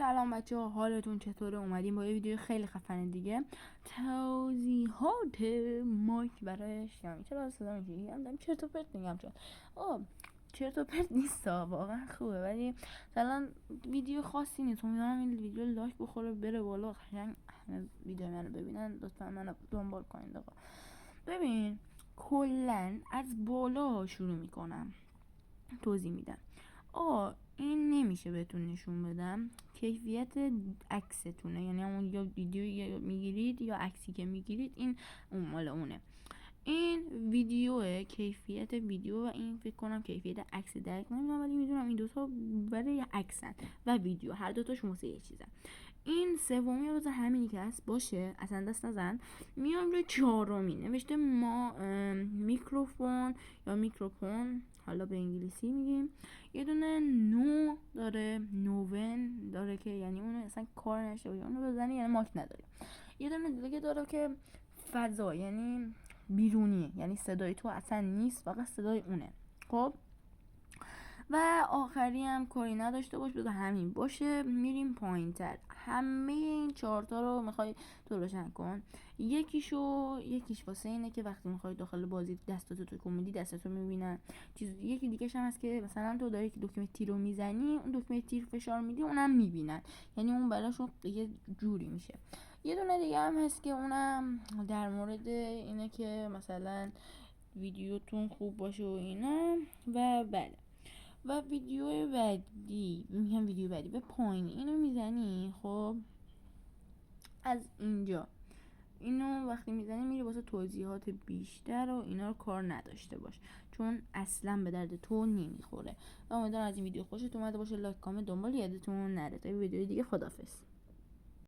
سلام بچه ها، حالتون چطوره؟ اومدیم با یه ویدیو خیلی خفن دیگه، توضیحات مایک برای شیائین. چرا صدا میشه؟ هم چرت و پرت میگم چون چرت و پرت نیست، واقعا خوبه، ولی مثلا ویدیو خاصی نیست. امیدوارم این ویدیو لایک بخوره بره بالا، قشنگ همه ویدیو منو ببینن. لطفا منو دنبال کنید. آقا ببین، کلا از بالا شروع میکنم، توضیح میدم. این نمیشه بهتون نشون بدم کیفیت عکستونه، یعنی همون یا ویدیو میگیرید یا عکسی که میگیرید، این اون مال اونه. این ویدیو، کیفیت ویدیو، و این فکر کنم کیفیت عکس، درک نمیدونم، ولی میدونم این دوتا برای عکسن و ویدیو، هر دوتاش واسه یه چیزن. این سومی واسه همینی که هست باشه، اصلا دست نزن. میام روی چهارمی نوشته ما میکروفون یا میکروفون، حالا به انگلیسی میگیم. یه دونه نو داره، نوون داره که یعنی اون اصلا کار نشه باشه، اونو بزنی یعنی ماک نداره. یه دونه دیگه داره که فضا، یعنی بیرونیه، یعنی صدای تو اصلا نیست، فقط صدای اونه. خب و آخری هم کاری نداشته باش، بذار همین باشه. میریم پایین تر. همه این چهارتا رو میخوای تو روشن کن. یکیش واسه اینه که وقتی میخوای داخل بازی دستاتو تو کمدی دستاتو میبینن. یکی دیگه هم هست که مثلا تو داری که دکمه تیر رو میزنی، اون دکمه تیر فشار میدی، اونم میبینن، یعنی اون براشون یه جوری میشه. یه دونه دیگه هم هست که اونم در مورد اینه که مثلا ویدیوتون خوب باشه و اینا. و بله، و ویدیو بعدی به پایین اینو میزنی. خب از اینجا اینو وقتی میزنی میری واسه توضیحات بیشتر و اینا رو کار نداشته باش، چون اصلا به درد تو نمیخوره. و امیدوارم از این ویدیو خوشت اومده باشه. لایک، کامنت، دنبال یادتون نره تا ویدیو دیگه. خدافظ.